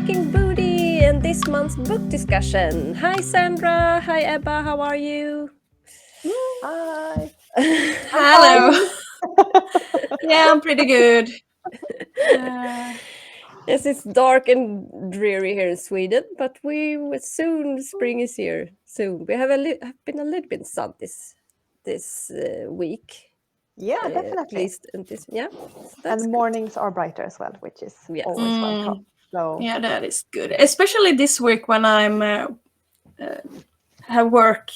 Viking Booty and this month's book discussion. Hi Sandra, hi Ebba, how are you? Hi. Hello. Yeah, I'm pretty good. Yes, it's dark and dreary here in Sweden, but soon spring is here. Soon we have been a little bit sun this week. Yeah, At definitely. least in this, yeah. And the mornings are brighter as well, which is Yes. always welcome. So Yeah, that is good. Especially this week when I'm have work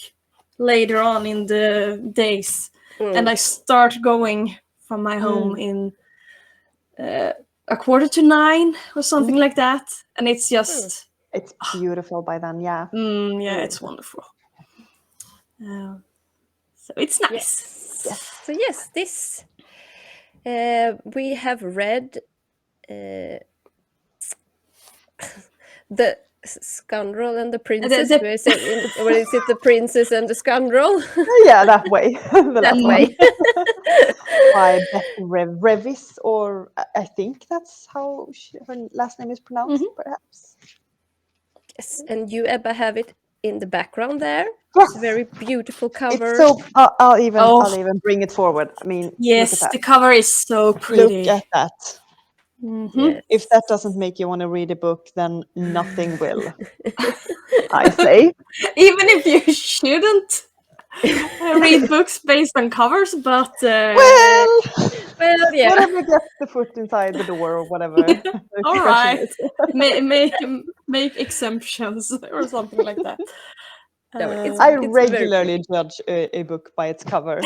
later on in the days, and I start going from my home in 8:45 or something like that, and it's just it's beautiful by then. Yeah. yeah, it's wonderful. So it's nice. Yes. So yes, this we have read the Scoundrel and the Princess. What is it? The Princess and the Scoundrel? Yeah, that way. That way. By Beth Revis, or I think that's how her last name is pronounced, perhaps. Yes, and you, Ebba, have it in the background there. Yes. It's a very beautiful cover. It's so I'll even bring it forward. I mean, yes, look at that. The cover is so pretty. Look at that. Yes. If that doesn't make you want to read a book, then nothing will. I say. Even if you shouldn't read books based on covers, but well, yeah. whatever gets the foot inside the door or whatever. All right, make exemptions or something like that. I regularly judge a book by its cover.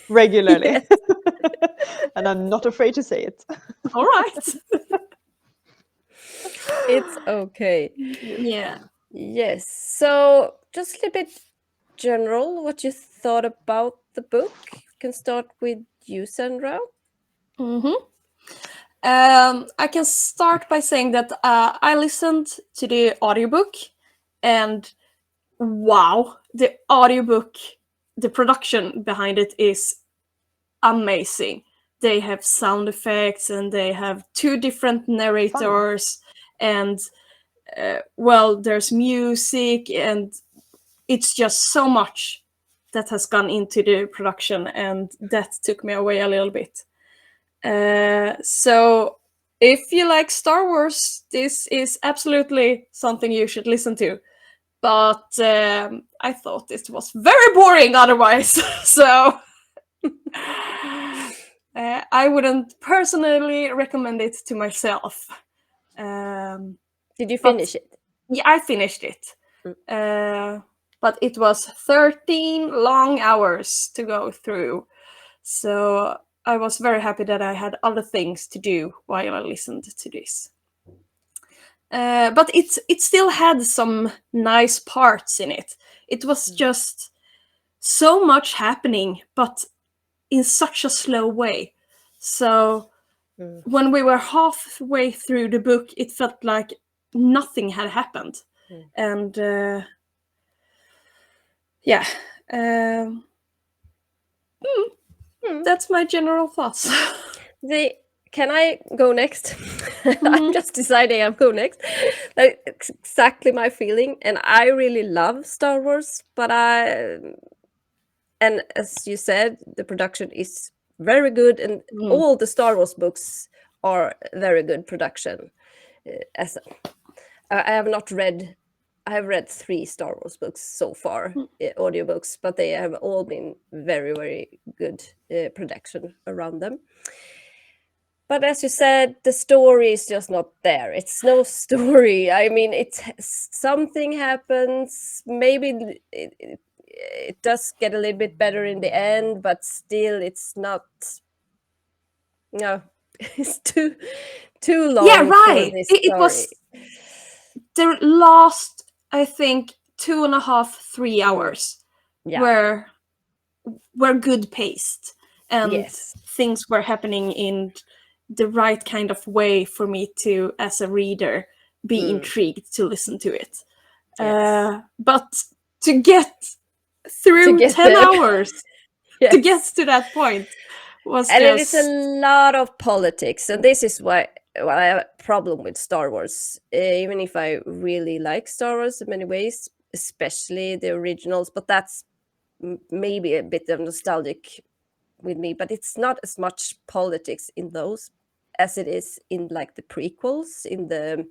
Regularly. And I'm not afraid to say it. All right. It's okay. Yeah. Yes. So just a little bit general, what you thought about the book. You can start with you, Sandra. I can start by saying that I listened to the audiobook, and wow, the audiobook, the production behind it is amazing. They have sound effects and they have 2 different narrators. Fun. And there's music, and it's just so much that has gone into the production, and that took me away a little bit. So if you like Star Wars, this is absolutely something you should listen to. But I thought this was very boring otherwise. So I wouldn't personally recommend it to myself. Did you finish it? Yeah, I finished it. But it was 13 long hours to go through. So I was very happy that I had other things to do while I listened to this. But it still had some nice parts in it. It was just so much happening, but in such a slow way. So when we were halfway through the book, it felt like nothing had happened. And yeah. That's my general thoughts. Can I go next? I'm just deciding I'm going next. That's exactly my feeling, and I really love Star Wars, but and as you said, the production is very good, and all the Star Wars books are very good production. I have read 3 Star Wars books so far, audiobooks, but they have all been very, very good production around them. But as you said, the story is just not there. It's no story. I mean, something happens. Maybe it does get a little bit better in the end, but still, it's not. No, it's too long. Yeah, right. It was the last, I think, 2.5, 3 hours were good paced, and things were happening in the right kind of way for me to, as a reader, be intrigued to listen to it. But to get through 10 hours to get to that point was and it is a lot of politics, and this is why well, I have a problem with Star Wars, even if I really like Star Wars in many ways, especially the originals. But that's maybe a bit of nostalgic with me. But it's not as much politics in those as it is in like the prequels, in the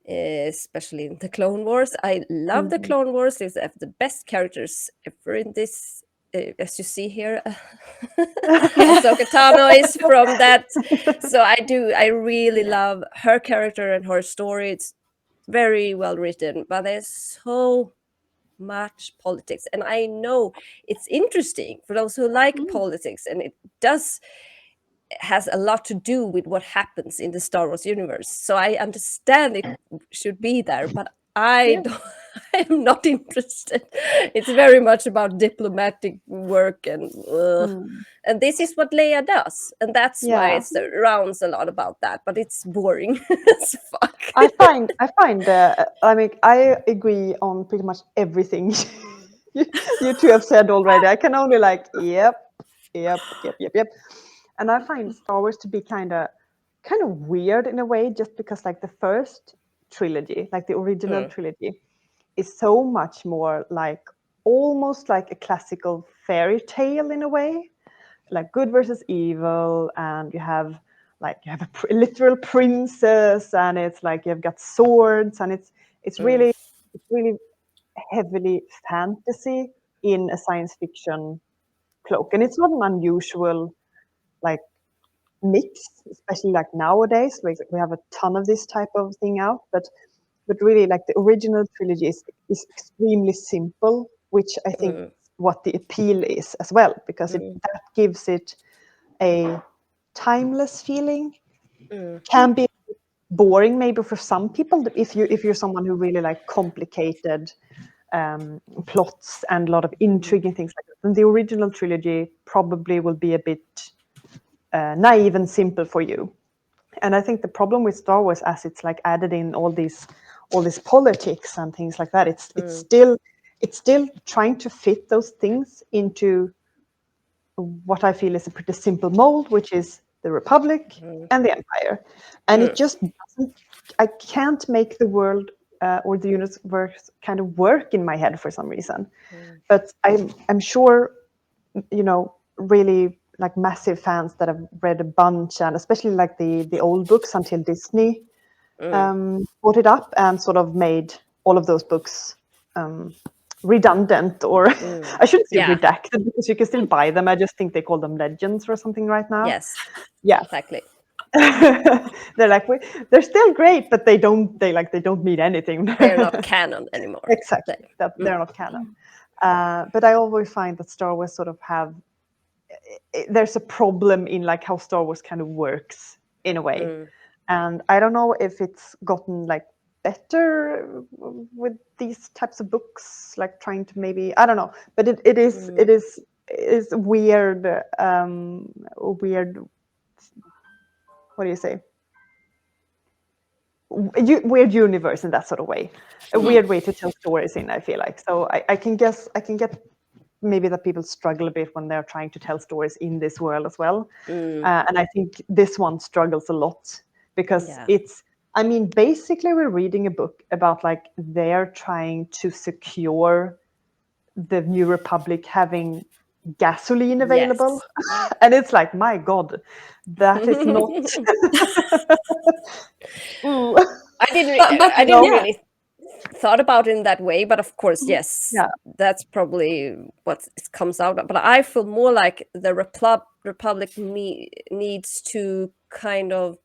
especially in the Clone Wars. I love the Clone Wars. They have the best characters ever in this. As you see here, Ahsoka Tano is from that. So I really love her character and her story. It's very well written, but there's so much politics. And I know it's interesting for those who like politics, and it does has a lot to do with what happens in the Star Wars universe. So I understand it should be there, but I don't. I am not interested. It's very much about diplomatic work, and this is what Leia does, and that's why Yeah. it surrounds a lot about that. But it's boring as fuck. I find I mean I agree on pretty much everything you two have said already. I can only like yep. And I find Star Wars to be kind of weird in a way, just because like the first trilogy, like the original trilogy, is so much more like almost like a classical fairy tale in a way, like good versus evil, and you have a literal princess, and it's like you've got swords, and it's really heavily fantasy in a science fiction cloak, and it's not an unusual like mix, especially like nowadays. Like we have a ton of this type of thing out, but really like the original trilogy is extremely simple, which I think what the appeal is as well, because that gives it a timeless feeling. Can be boring maybe for some people if you're someone who really like complicated plots and a lot of intrigue and things like that. And the original trilogy probably will be a bit naive and simple for you. And I think the problem with Star Wars, as it's like added in all this politics and things like that, it's still trying to fit those things into what I feel is a pretty simple mold, which is the Republic and the Empire. And it just doesn't, I can't make the world or the universe kind of work in my head for some reason. But I'm sure, really like massive fans that have read a bunch, and especially like the old books until Disney brought it up and sort of made all of those books redundant, or I shouldn't say redacted, because you can still buy them. I just think they call them legends or something right now. Yes. Yeah. Exactly. They're like they're still great, but they don't mean anything. They're not canon anymore. Exactly. They're not canon. But I always find that Star Wars sort of there's a problem in like how Star Wars kind of works in a way. And I don't know if it's gotten like better with these types of books, like trying to maybe, I don't know, but it is weird, weird, what do you say? Weird universe in that sort of way, a weird way to tell stories in, I feel like. So I can get maybe that people struggle a bit when they're trying to tell stories in this world as well. And I think this one struggles a lot, because basically we're reading a book about like they're trying to secure the New Republic having gasoline available. Yes. And it's like, my God, that is not. I didn't really thought about it in that way, but of course, yes, that's probably what it comes out of. But I feel more like the Republic needs to kind of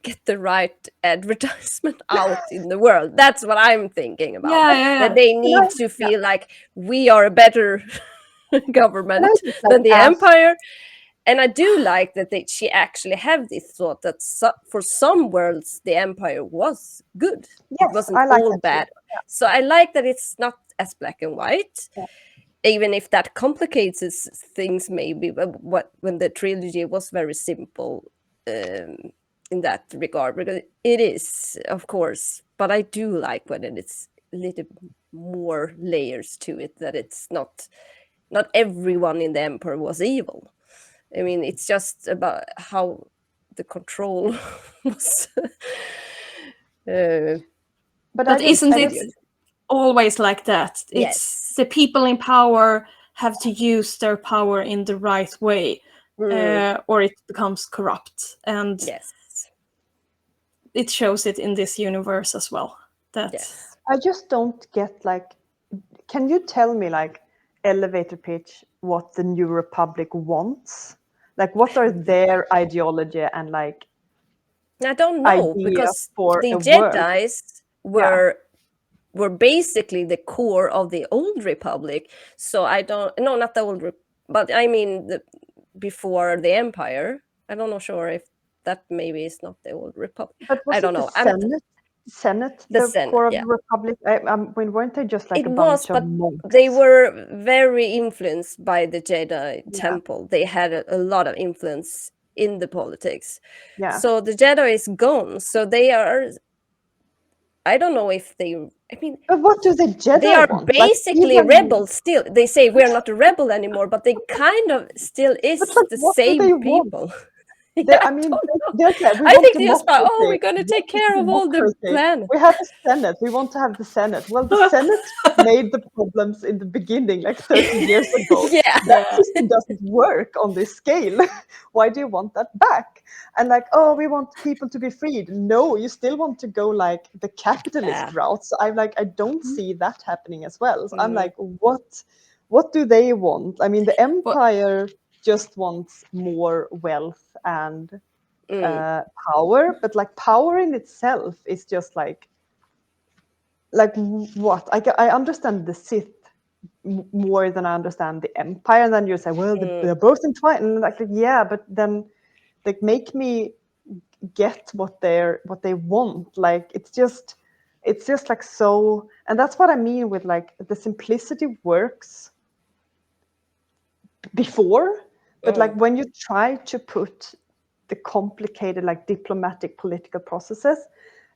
get the right advertisement out in the world. That's what I'm thinking about. That they need to feel like we are a better government than the Empire. And I do like that she actually have this thought that for some worlds the Empire was good. Yes, it wasn't all bad. Yeah. So I like that it's not as black and white, even if that complicates things maybe. But when the trilogy was very simple in that regard, because it is, of course. But I do like when it's a little more layers to it. That it's not everyone in the Empire was evil. I mean, it's just about how the control was. But isn't it always like that? Yes. It's the people in power have to use their power in the right way, or it becomes corrupt. And Yes. it shows it in this universe as well. That Yes. I just don't get, like, can you tell me, like, elevator pitch what the New Republic wants? Like, what are their ideology and, like, I don't know, idea because for the a world? Jedis were basically the core of the old Republic. So I don't, no, not the old, but I mean before the Empire. I don't know, sure if that maybe is not the old Republic. But was I don't it know. the Senate, The the Senate, core of yeah. the Republic? I mean, weren't they just like It a was, bunch of but monks? they were very influenced by the Jedi Yeah. Temple. They had a lot of influence in the politics. Yeah. So the Jedi is gone. So they are, I don't know if they, I mean, But what do the Jedi they are want? basically Like, even, rebels still. They say we're not a rebel anymore, but they kind of still is but like, the what do same they want? people. They, I mean, they're like, we I want think they just thought, oh, democracy. we're going to take What is care of all the democracy? planet. We have a Senate. We want to have the Senate. Well, the Senate made the problems in the beginning, like 30 years ago. Yeah. That system doesn't work on this scale. Why do you want that back? And like, oh, we want people to be freed. No, you still want to go like the capitalist route. So I'm like, I don't see that happening as well. So I'm like, what do they want? I mean, the Empire just wants more wealth and power, but like power in itself is just like what? I understand the Sith more than I understand the Empire. And then you say, well, they're both entwined, and like yeah, but then like make me get what they want. Like it's just like so, and that's what I mean with like the simplicity works before, but like when you try to put the complicated like diplomatic political processes,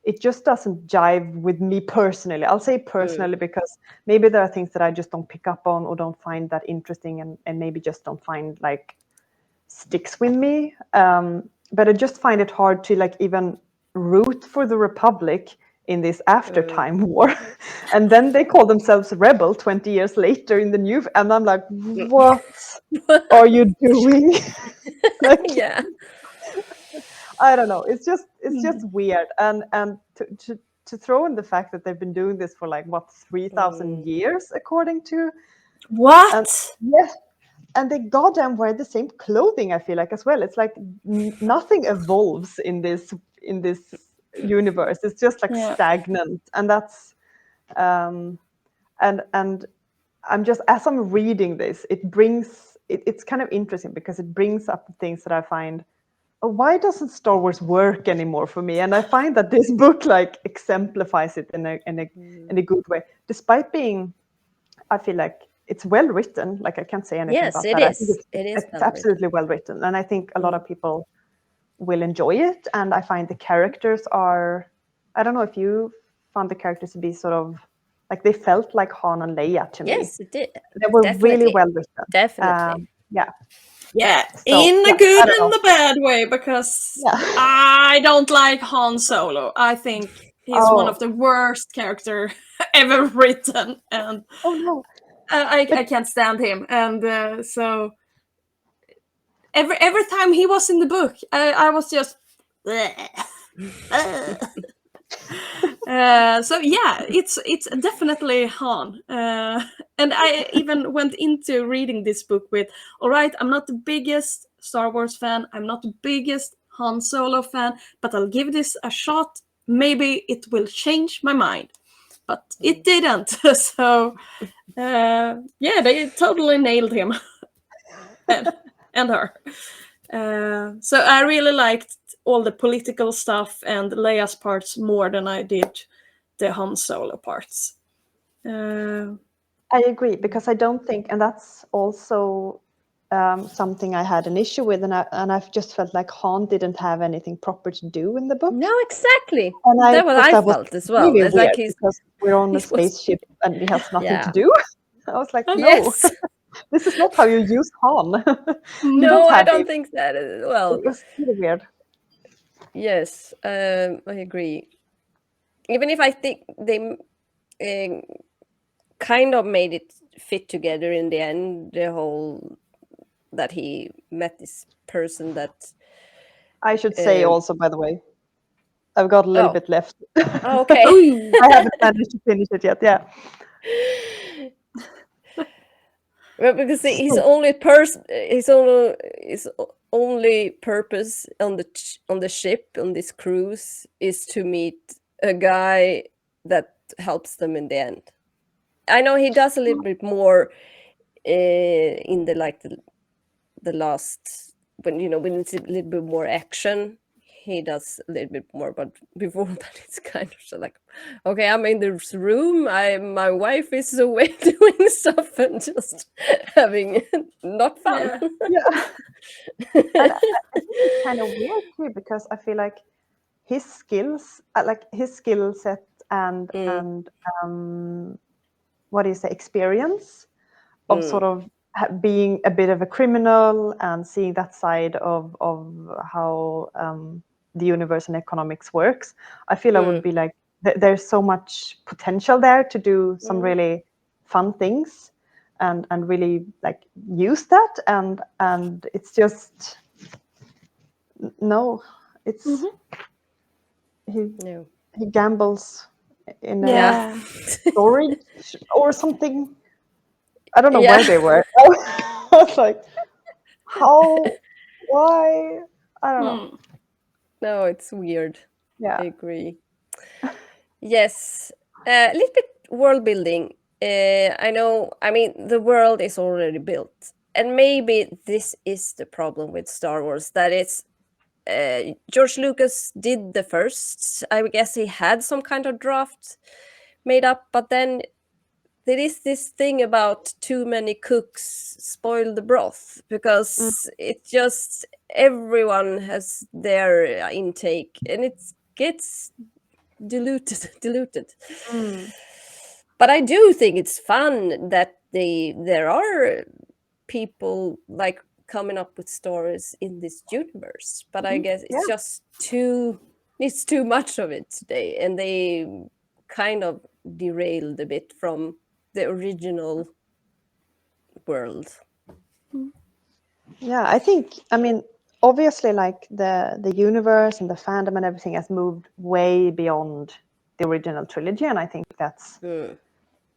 it just doesn't jive with me personally. I'll say personally because maybe there are things that I just don't pick up on or don't find that interesting, and maybe just don't find like sticks with me. But I just find it hard to like even root for the Republic in this after time war. And then they call themselves rebel 20 years later in the new, and I'm like, what are you doing? Like, Yeah. I don't know. It's just weird. And to throw in the fact that they've been doing this for like what 3,000 years, according to what? And, yeah, and they goddamn wear the same clothing. I feel like as well. It's like nothing evolves in this universe. It's just like stagnant, and that's and I'm just, as I'm reading this, it's kind of interesting because it brings up things that I find, oh, why doesn't Star Wars work anymore for me? And I find that this book like exemplifies it in a good way, despite being, I feel like it's well written. Like I can't say anything about that. I think it's absolutely well written, and I think a lot of people will enjoy it. And I find the characters are, I don't know if you found the characters to be sort of like, they felt like Han and Leia to me. Yes, it did. They were really well written. Definitely. Yeah, So, in a good and the bad way, because Yeah. I don't like Han Solo. I think he's one of the worst character ever written, and Oh no. I can't stand him. And so every time he was in the book, I was just. So yeah, it's definitely Han, and I even went into reading this book with, all right, I'm not the biggest Star Wars fan, I'm not the biggest Han Solo fan, but I'll give this a shot. Maybe it will change my mind, but it didn't. So yeah, they totally nailed him and her. So I really liked all the political stuff and Leia's parts more than I did the Han Solo parts. I agree, because I don't think, and that's also something I had an issue with, and I've just felt like Han didn't have anything proper to do in the book. No, exactly. And That was I felt as well. Really it's weird, like because we're on a spaceship and he has nothing to do. I was like, no, yes. this is not how you use Han. No, I don't think that as well. It was really weird. Yes, I agree. Even if I think they kind of made it fit together in the end, the whole that he met this person that. I should say Um, also, by the way, I've got a little oh, bit left. oh, okay. Oh, I haven't managed to finish it yet. Yeah. Well, because his So, only person, his only purpose on the ship on this cruise is to meet a guy that helps them in the end. I know he does a little bit more in the last, when it's a little bit more action, he does a little bit more, but before that it's kind of so like, okay, I'm in this room, my wife is away doing stuff and just having not fun. yeah. yeah. And I think it's kind of weird too, because I feel like his skills, like his skill set and Mm, what is the experience of sort mm, of being a bit of a criminal and seeing that side of how the universe and economics works. I feel I would mm, be like, there's so much potential there to do some mm, really fun things and really like use that, and it's just no, it's Mhm. he no. he gambles in a Yeah. Yeah. storage or something. I don't know Yeah. where they were. I was like, how, why? I don't know. Hmm. No, it's weird. I Yeah. agree. Yes, a little bit world building. I know, I mean, the world is already built. And maybe this is the problem with Star Wars, that it's George Lucas did the first. I guess he had some kind of draft made up, but then there is this thing about too many cooks spoil the broth, Mm, because it just everyone has their intake and it gets diluted. mm, But I do think it's fun that there are people like coming up with stories in this universe, but I mhm. guess Yeah. it's too much of it today, and they kind of derailed a bit from the original world. Yeah. I think, I mean, obviously, like the universe and the fandom and everything has moved way beyond the original trilogy, and I think Mm.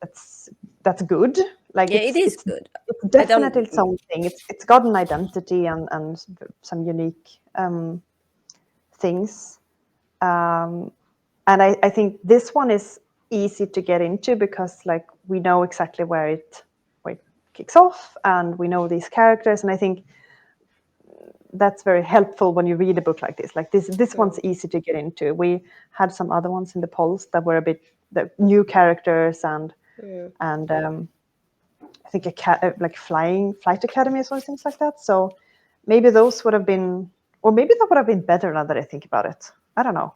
that's that's good. Like Yeah, it is it's good. I don't. definitely something. It's got an identity and some unique things. Um, and I think this one is easy to get into because like we know exactly where it kicks off, and we know these characters, and I think that's very helpful when you read a book like this. Like this one's Mm, easy to get into. We had some other ones in the polls that were a bit the new characters mm. and I think like flight academies or things like that. So maybe those would have been, or maybe that would have been better now that I think about it. I don't know.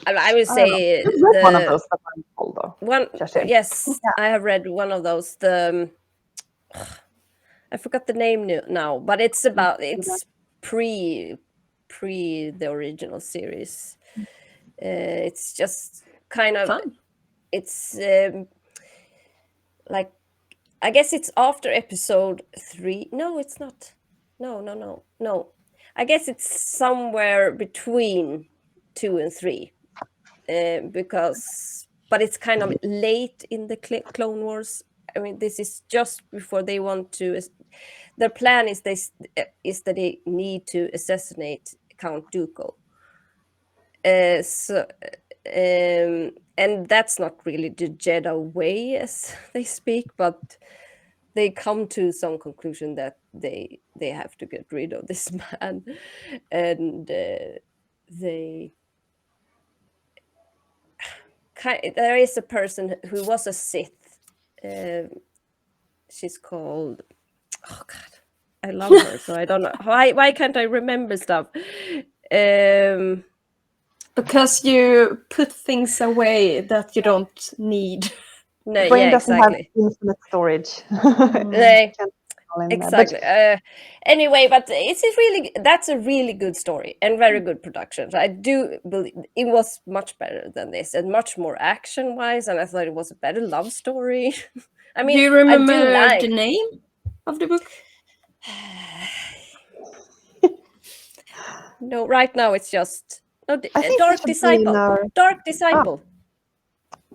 I would I don't know. say You've read one of the those that were in the poll though, one. Kerstin. Yes, Yeah. I have read one of those. The I forgot the name now, but it's pre the original series. It's just kind of Fun. it's like, I guess it's after episode 3. No, it's not. No. I guess it's somewhere between 2 and 3. Because but it's kind of late in the Clone Wars. I mean, this is just before they want to. Their plan is is that they need to assassinate Count Dooku. And that's not really the Jedi way, as they speak, but they come to some conclusion that they have to get rid of this man, and they there is a person who was a Sith. She's called, oh god, I love her, so I don't know why can't I remember stuff. Um, Because you put things away that you don't need. no, The brain yeah, doesn't have exactly. infinite storage. Mm. No, Can't all in there. Exactly. Anyway, but that's a really good story and very good production. So I do believe it was much better than this and much more action wise. And I thought it was a better love story. I Do mean, you I do remember like. the name of the book? No, right now it's just I think Dark that should be in Disciple. our Dark Disciple.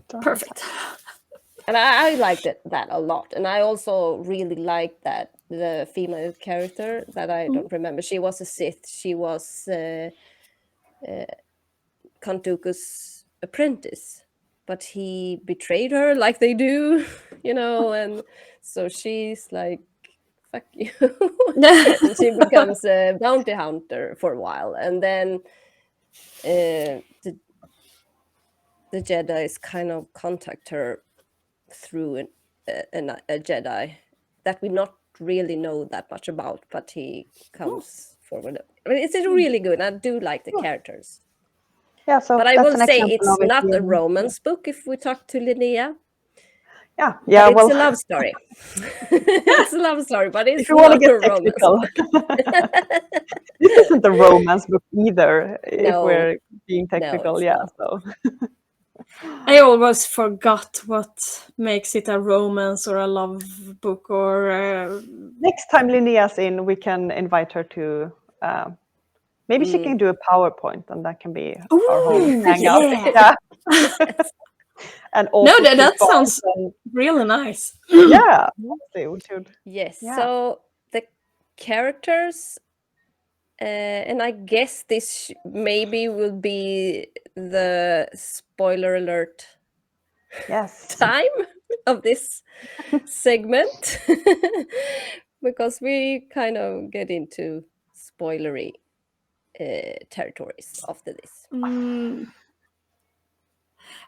Dark Perfect. And I liked that a lot. And I also really liked that the female character that I don't remember. She was a Sith. She was Count Dooku's apprentice. But he betrayed her like they do, and so she's like, fuck you. And she becomes a bounty hunter for a while. And then the Jedis kind of contact her through a Jedi that we not really know that much about, but he comes forward. I mean, it's really good. I do like the characters. Yeah, so But I that's will an say example it's of it not a being. romance book if we talk to Linnea. Yeah, But it's well, a love story. It's a love story, but it's if you want to not get a romance technical, book. this isn't a romance book either. If No, we're being no, technical, it's yeah. not. So I always forgot what makes it a romance or a love book or. next time Linnea's in, we can invite her to. Maybe she can do a PowerPoint, and that can be our whole Ooh, hangout. yeah. And No, also that keep sounds on- really nice. yeah, honestly, we should. Yes. Yeah. So the characters, and I guess this maybe will be the spoiler alert Yes. time of this segment because we kind of get into spoilery territories after this.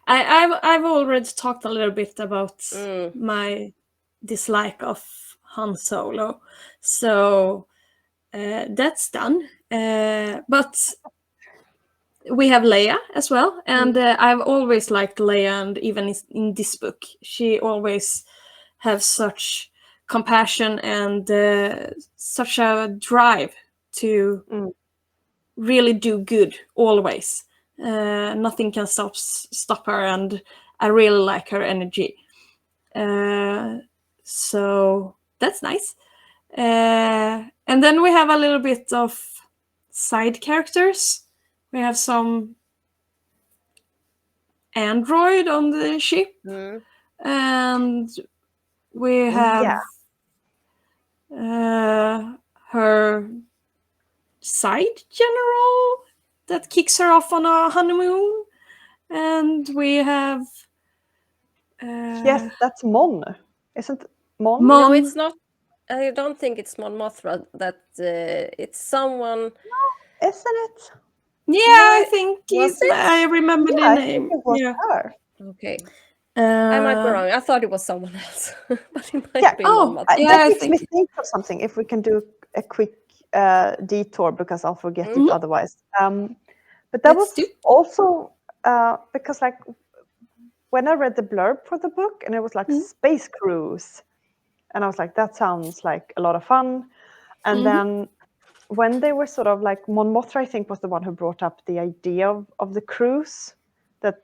I've already talked a little bit about Mm. my dislike of Han Solo, so that's done. But we have Leia as well, and I've always liked Leia, and even in this book, she always has such compassion and such a drive to really do good always. Nothing can stop her, and I really like her energy. So that's nice. And then we have a little bit of side characters. We have some android on the ship, and we have her side general that kicks her off on a honeymoon, and we have Yes, that's Mon. Isn't Mon? Mon. No, it's not. I don't think it's Mon Mothra. That it's someone. Isn't it? Yeah, No, I think was it? I remember the I think name. it was Yeah. her. Okay. I might be wrong. I thought it was someone else, but it might be Mon Mothra. Yeah, that I makes think me think of something. If we can do a quick detour, because I'll forget it otherwise. But that was also because, like, when I read the blurb for the book, and it was like space cruise, and I was like, that sounds like a lot of fun. And then when they were sort of like, Mon Mothra, I think, was the one who brought up the idea of the cruise. That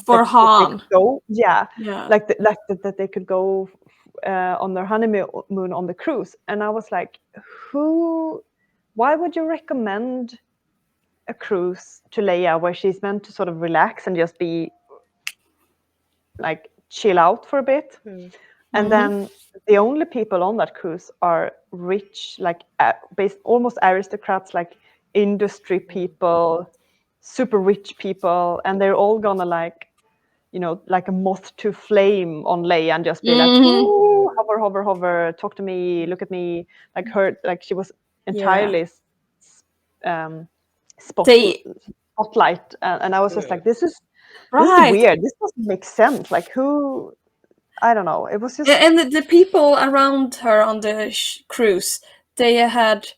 for Han. That they could go on their honeymoon on the cruise. And I was like, why would you recommend a cruise to Leia where she's meant to sort of relax and just be like chill out for a bit? And then the only people on that cruise are rich, like almost aristocrats, like industry people, super rich people, and they're all gonna like a moth to flame on Leia and just be like, ooh, hover, hover, hover, talk to me, look at me, like her, like she was entirely spotlight, and I was just like, this is weird. This doesn't make sense. Like, who? I don't know. It was just, and the people around her on the cruise, they had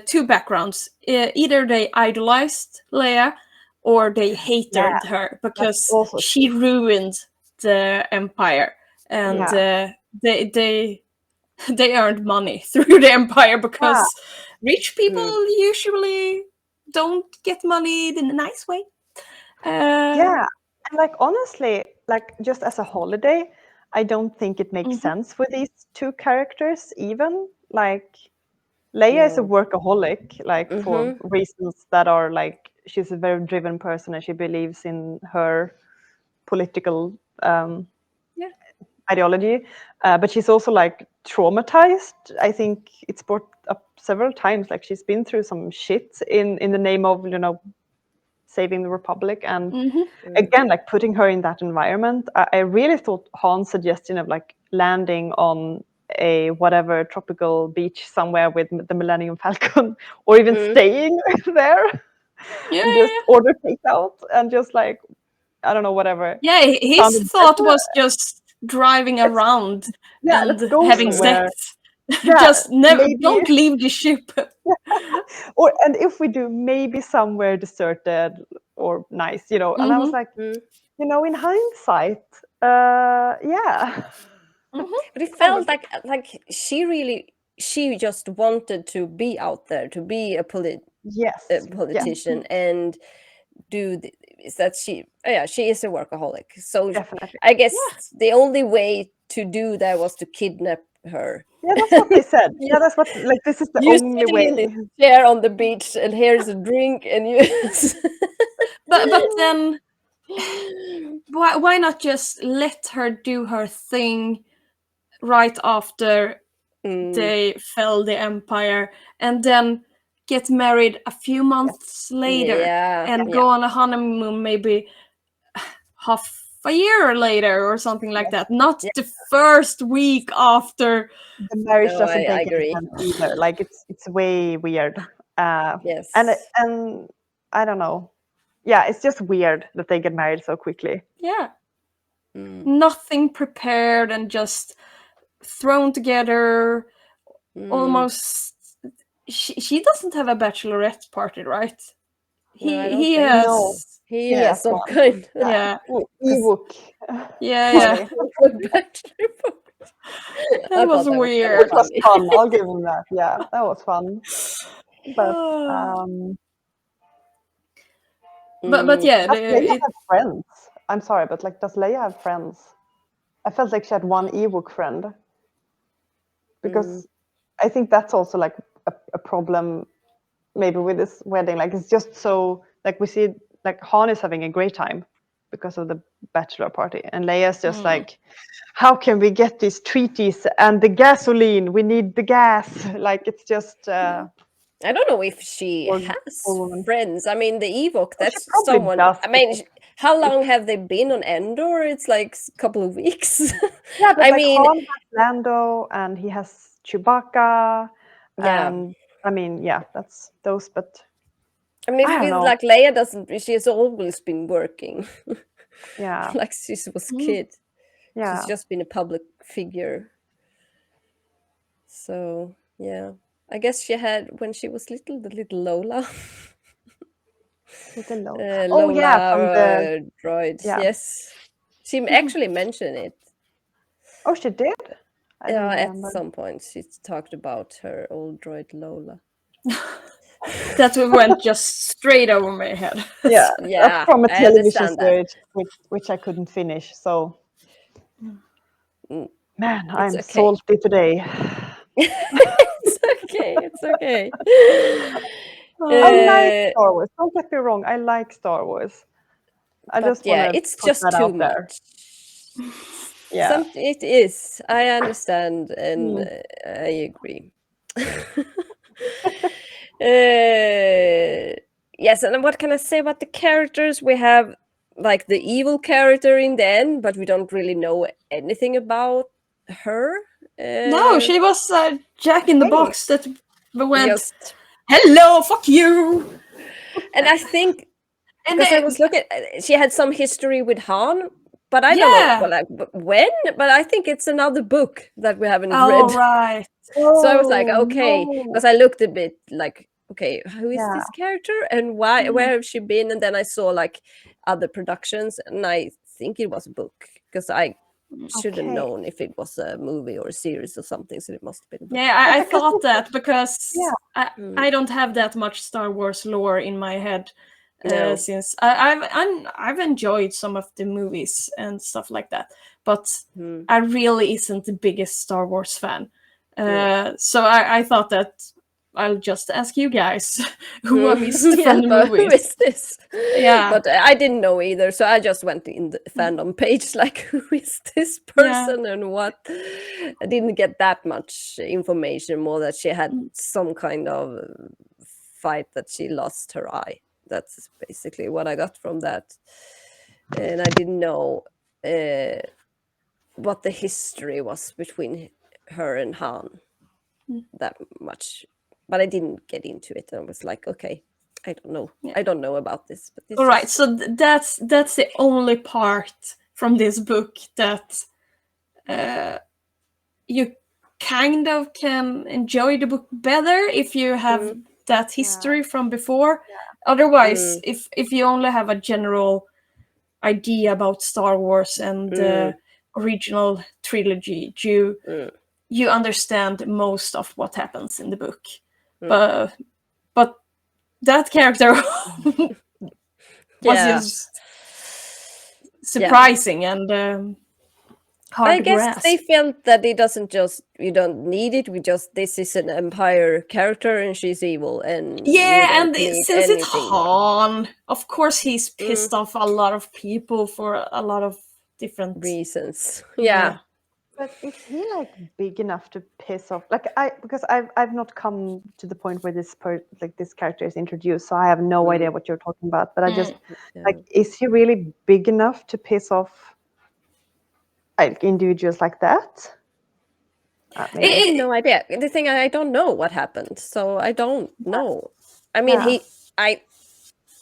two backgrounds. Either they idolized Leia, or they hated her because she ruined the Empire, and they they earned money through the Empire, because rich people Mm. usually don't get money in a nice way. Yeah, and like honestly, like just as a holiday, I don't think it makes sense for these two characters even. Like Leia is a No. workaholic, like for Mm-hmm. reasons that are like she's a very driven person and she believes in her political Yeah. ideology, but she's also like traumatized. I think it's brought up several times. Like she's been through some shit in the name of saving the Republic, and again, like putting her in that environment. I really thought Han's suggestion of like landing on a whatever tropical beach somewhere with the Millennium Falcon, or even staying there Yeah, and yeah, just order takeout and just like I don't know whatever. yeah. His Sounded thought better. was just driving Let's, around yeah, let's and go having sex. somewhere. Yeah, Just never, maybe. don't leave the ship. Or and if we do, maybe somewhere deserted or nice, And I was like, in hindsight, yeah. But it felt like she just wanted to be out there, to be a Yes, yes, politician, and do is that she is a workaholic. So definitely. I guess the only way to do that was to kidnap her. Yeah, that's what they said. you, Yeah, that's what, like, this is the you only sitting in this way. chair on the beach, and here's a drink, and you. But then why not just let her do her thing right after they fell the Empire, and then get married a few months later Yeah, and yeah. go on a honeymoon maybe half a year later or something like that. Not Yeah. the first week after. The marriage No, doesn't I make any agree. sense either. Like, it's way weird. Yes. And I don't know. Yeah, it's just weird that they get married so quickly. Yeah. Nothing prepared and just thrown together. Almost. She doesn't have a bachelorette party, right? No, I don't He think so. No, has. He he has has some one. kind of Yeah. Ewok. Yeah, yeah. Party. bachelor party. I That was thought that was kind It of weird. was funny. fun. I'll give him that. Yeah, that was fun. But But yeah, does Leia it. have friends? I'm sorry, but like, does Leia have friends? I felt like she had one Ewok friend because I think that's also like a problem maybe with this wedding. Like, it's just so like we see like Han is having a great time because of the bachelor party, and Leia's just like, how can we get these treaties and the gasoline? We need the gas. Like, it's just I don't know if she poor, has poor woman. friends. I mean, the Ewok, Oh, she that's probably someone. does. I mean, Because how long have they been on Endor? It's like a couple of weeks. yeah, but I like mean, Han has Lando and he has Chewbacca, yeah. and I mean, yeah, that's those. But I mean, I if don't it's know. like Leia doesn't, she has always been working, Yeah, like she was kid. She's yeah. just been a public figure. So yeah, I guess she had when she was little, the little Lola. Little low. Oh Lola yeah, from the droid. yeah. Yes, she actually mentioned it. Oh, she did. I Yeah, didn't at remember. some point she talked about her old droid Lola. That went just straight over my head. Yeah, that's Yeah, from a I television understand that. series which I couldn't finish. So, man, It's I'm okay. salty today. It's okay. It's okay. I like Uh, Star Wars. Don't get me wrong. I like Star Wars. I but just want yeah, to it's put just that too out there. much. Yeah. It is. I understand, and Mm. I agree. Yes, and what can I say about the characters? We have like the evil character in the end, but we don't really know anything about her. No, she was Jack in the Hey, Box that went, Just hello, fuck you. and I think And because I was looking, she had some history with Han, but I don't know yeah. when. But I think it's another book that we haven't Oh, read. right. So I was like, oh okay, no. because I looked a bit like, okay, who is Yeah. this character and why? Where have she been? And then I saw like other productions, and I think it was a book because I should have Okay. known if it was a movie or a series or something. So it must have been a book. Yeah, I Because thought that because Yeah. I don't have that much Star Wars lore in my head. No. Since I've enjoyed some of the movies and stuff like that, but Mm. I really isn't the biggest Star Wars fan. So I thought that I'll just ask you guys who I missed from the but who movies. is this? Yeah. But I didn't know either, so I just went in the fandom page like, who is this person and what? I didn't get that much information, more that she had some kind of fight that she lost her eye. That's basically what I got from that. And I didn't know what the history was between her and Han that much. But I didn't get into it. I was like, okay, I don't know. Yeah. I don't know about this. But this All right, is- so that's the only part from this book that you kind of can enjoy the book better if you have that history from before. Otherwise, if you only have a general idea about Star Wars and the original trilogy, you understand most of what happens in the book. But that character was just surprising and hard I to guess grasp. they felt that it doesn't just, you don't need it. This is an Empire character and she's evil, and you Yeah, don't and need since it's anything more. Han, of course he's pissed off a lot of people for a lot of different reasons. Yeah. But is he like big enough to piss off? Like because I've not come to the point where this character is introduced, so I have no idea what you're talking about. But I just like, is he really big enough to piss off like individuals like that? I have no idea. The thing, I don't know what happened, so I don't know. I mean,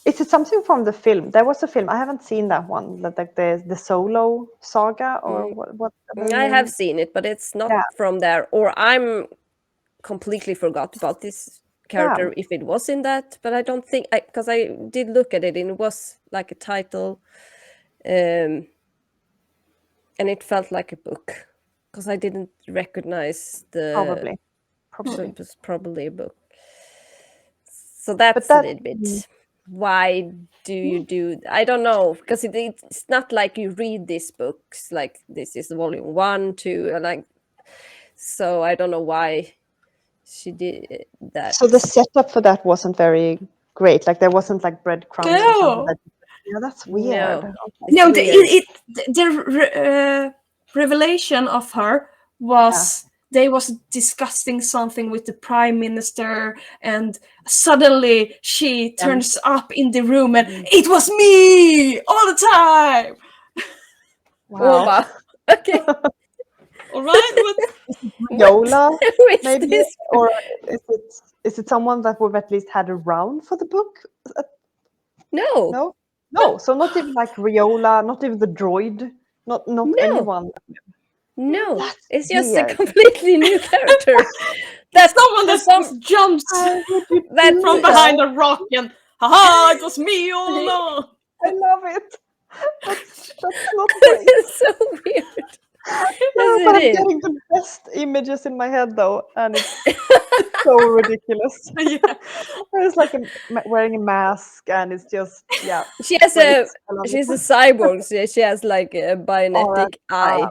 Is it something from the film? There was a film. I haven't seen that one. Like the Solo saga or what? I have seen it, but it's not from there. Or I'm completely forgot about this character if it was in that. But I don't think, because I did look at it and it was like a title, and it felt like a book because I didn't recognize the. Probably. So it was probably a book. So that's a little bit. Why do you do? I don't know, because it's not like you read these books like this is volume 1, 2, and like. So I don't know why she did that. So the setup for that wasn't very great. Like there wasn't like breadcrumbs or something. Yeah, that's weird. No, No, the revelation of her was they was discussing something with the prime minister, and suddenly she turns up in the room, and it was me all the time. Wow. Okay. All right. Yola, maybe, this? or is it someone that we've at least had around for the book? No. No. So not even like Riola, not even the droid, not anyone. No, That's it's just weird. a completely new character. That's someone that just jumps from behind a rock and haha, it was me all along. I love it. That's not great. It's so weird. No, but I'm getting the best images in my head though, and it's so ridiculous. Yeah. It's like wearing a mask, and it's just She has she's a cyborg. So she has like a bionetic eye.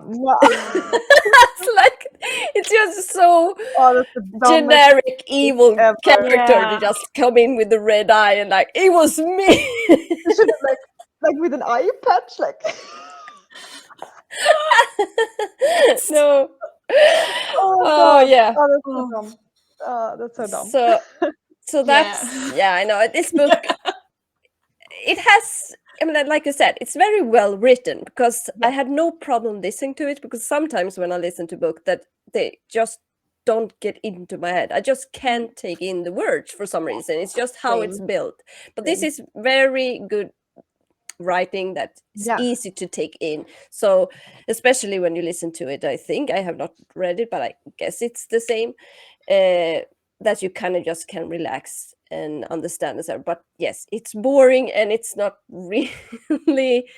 It's like, it's just so generic evil character to just come in with the red eye and like, it was me. Should have like with an eye patch, like. No. Yeah. Oh, that's so dumb. So that's I know this book. It has, I mean, like you said, it's very well written, because I had no problem listening to it, because sometimes when I listen to book that they just don't get into my head. I just can't take in the words for some reason. It's just how it's built. But this is very good writing that is easy to take in. So especially when you listen to it, I think, I have not read it, but I guess it's the same, that you kind of just can relax and understand this. But yes, it's boring and it's not really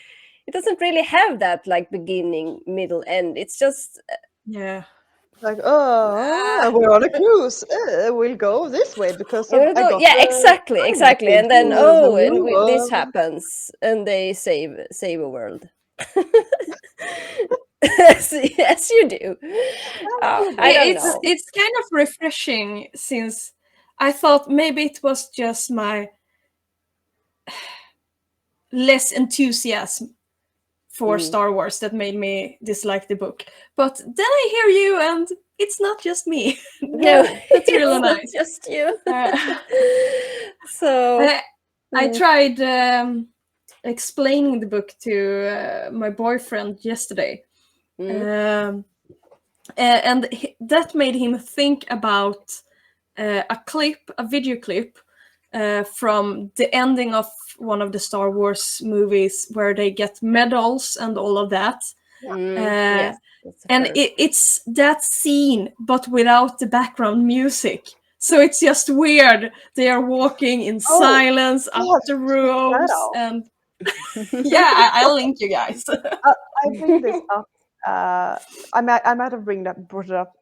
it doesn't really have that like beginning, middle, end. It's just Yeah. Like, oh, we're on a cruise. We'll go this way because you I know, got yeah, the exactly, time exactly, message. and then There's a and new this world. happens, and they save a world. As you do. I don't know. It's kind of refreshing, since I thought maybe it was just my less enthusiasm for Star Wars that made me dislike the book. But then I hear you, and it's not just me. No, That's it's really not nice. just you. Uh, So I tried explaining the book to my boyfriend yesterday. And that made him think about a video clip from the ending of one of the Star Wars movies, where they get medals and all of that. yes, And it's that scene, but without the background music. So it's just weird. They are walking in silence up the roads, and yeah, I'll link you guys. I bring this up. I might have brought it up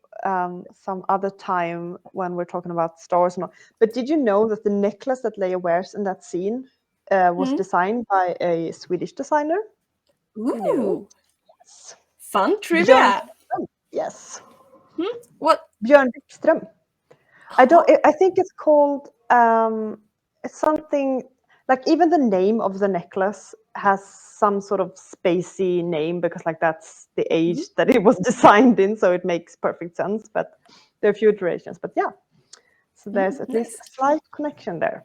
some other time when we're talking about Star Wars. But did you know that the necklace that Leia wears in that scene was designed by a Swedish designer? Ooh, Yes. fun Björn trivia. Wikström. Yes. What? Björn Wikström. I think it's called it's something like, even the name of the necklace has some sort of spacey name, because like that's the age that it was designed in, so it makes perfect sense. But there are a few iterations. But yeah, so there's at least a slight connection there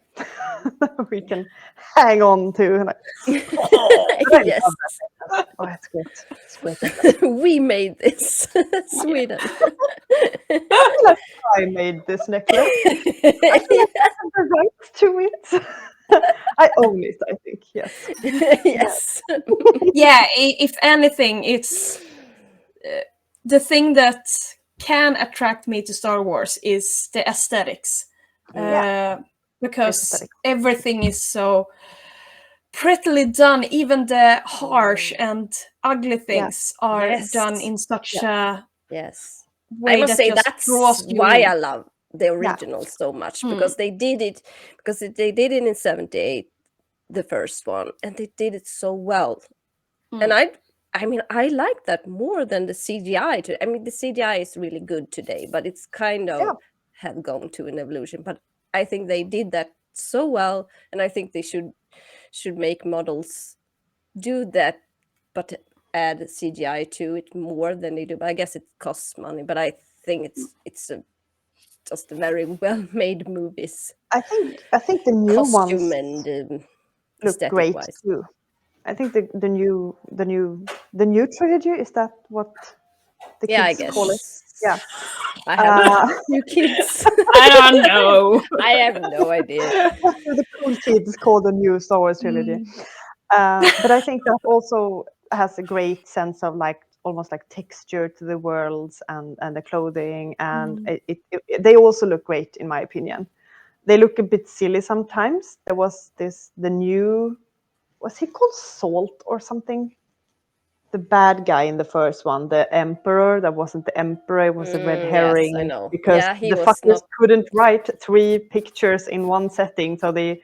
we can hang on to. Like, yes. Oh, it's great. It's great. We made this. Sweden. I feel like I made this necklace. I feel like I have the rights to it. I own it, I think. Yes. Yes. Yeah, if anything, it's the thing that can attract me to Star Wars is the aesthetics. Because Aesthetic. everything is so prettily done. Even the harsh and ugly things are done in such a Yes. way I must that say just that's draws you why in. I love the original so much, because they did it in 78, the first one, and they did it so well. And I mean, I like that more than the CGI. I mean, the CGI is really good today, but it's kind of have gone to an evolution. But I think they did that so well, and I think they should make models do that, but add CGI to it more than they do. But I guess it costs money. But I think it's just a very well made movies. I think the new Costume ones and look great aesthetic-wise. too. I think the new trilogy, is that what the Yeah, I kids guess. call it? Yeah. I have you kids. I don't know. I have no idea. The cool kids call the new Star Wars trilogy. But I think that also has a great sense of like almost like texture to the worlds and the clothing, and they also look great in my opinion. They look a bit silly sometimes. There was the new, was he called Salt or something? The bad guy in the first one, the emperor, that wasn't the emperor, it was a red herring. Yes, I know. Because Yeah, he the was fuckers not. couldn't write 3 pictures in one setting, so they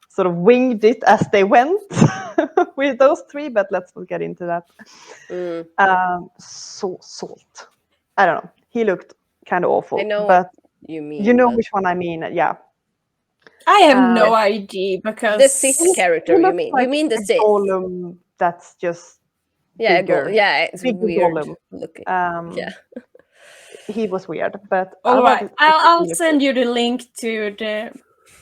sort of winged it as they went with those 3, but let's not get into that. Salt. I don't know. He looked kind of awful. I know but what you mean. you know but which one I mean, yeah. I have no idea, because the Sith character, you mean? Like You mean the a Sith? Gollum that's just Yeah, bigger. it's Bigger weird Gollum. looking. Yeah. He was weird, but all right, otherwise I'll really send cool. you the link to the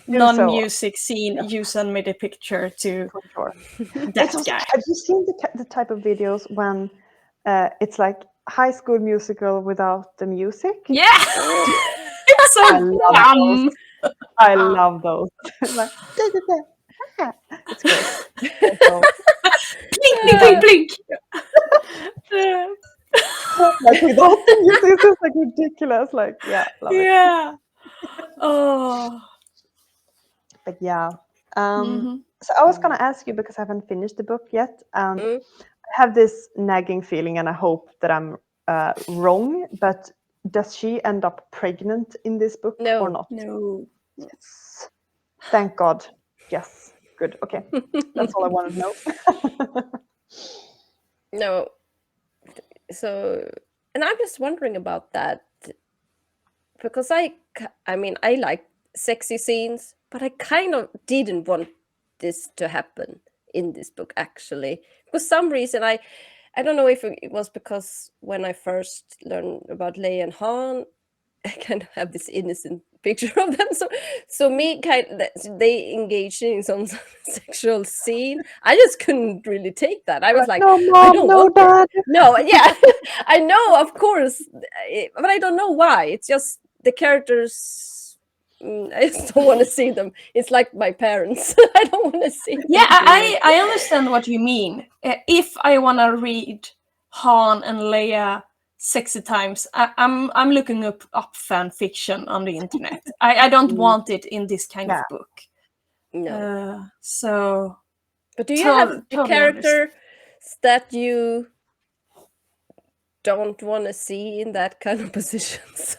Do non-music scene. You send me the picture to for sure. that It's also, guy. have you seen the type of videos when it's like High School Musical without the music? Yeah, it's so I love dumb. those. I love those. Like, it's great. So, Blink, blink, blink, blink. like without the music, it's just like ridiculous. Like, yeah, love it. Yeah. Oh. But yeah. So I was gonna ask you because I haven't finished the book yet, and Mm. I have this nagging feeling, and I hope that I'm wrong. But does she end up pregnant in this book or No. not? No. Yes. Thank God. Yes. Good. Okay. That's all I wanted to know. No. So, and I'm just wondering about that because I mean, I like sexy scenes, but I kind of didn't want this to happen in this book actually. For some reason, I don't know if it was because when I first learned about Leia and Han, I kind of have this innocent picture of them. So me they engaged in some sexual scene. I just couldn't really take that. I was like, No, I mom, don't no, want it. dad. No, yeah, I know, of course, but I don't know why. It's just the characters. I just don't want to see them. It's like my parents. I don't want to see them. Yeah, doing it. I understand what you mean. If I want to read Han and Leia sexy times, I'm looking up fan fiction on the internet. I don't want it in this kind Yeah. of book. No. So, But do you have the totally understand. character that you don't want to see in that kind of positions?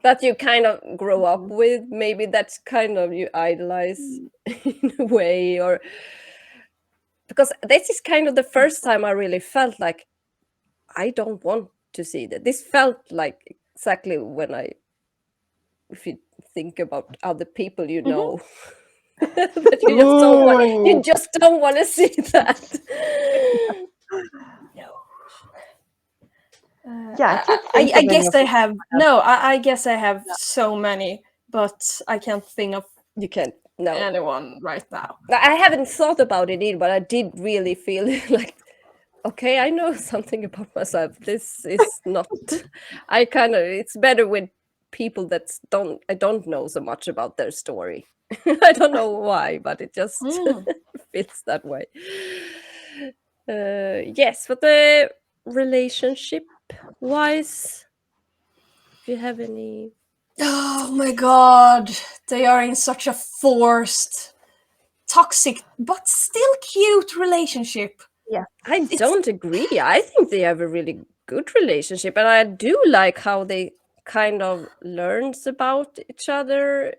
That you kind of grow up with? Maybe that's kind of you idolize in a way, or because this is kind of the first time I really felt like I don't want to see that. This felt like exactly when if you think about other people you know, that you Ooh. just don't want to see that. No. Yeah, I can't think of I any guess of I them. have no. I guess I have so many, but I can't think of You can't. No, anyone right now. I haven't thought about it either, but I did really feel like, okay, I know something about myself. This is not. I kind of. It's better with people that I don't know so much about their story. I don't know why, but it just Mm. feels that way. Yes, but the relationship wise, do you have any? Oh my god, they are in such a forced, toxic, but still cute relationship. Yeah. I It's don't agree. I think they have a really good relationship, and I do like how they kind of learns about each other.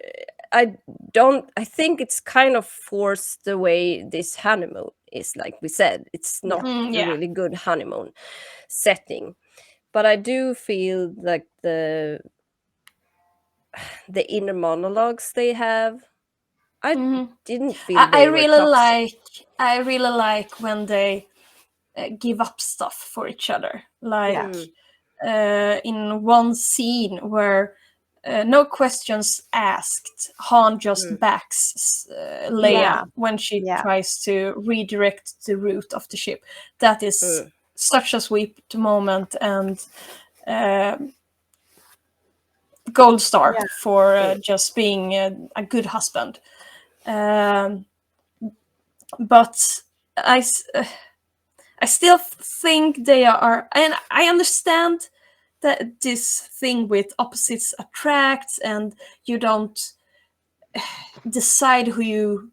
I don't. I think it's kind of forced the way this honeymoon is. Like we said, it's Yeah. not a yeah. really good honeymoon setting. But I do feel like the inner monologues they have. I Mhm. didn't feel I they were toxic. really like when they give up stuff for each other. Like Yeah. in one scene where no questions asked, Han just Mm, backs Yeah. Leia when she Yeah. tries to redirect the route of the ship. That is mm, such a sweet moment, and gold star Yeah. for mm. just being a good husband. Um, but I, s- I still think they are, and I understand that this thing with opposites attracts, and you don't decide who you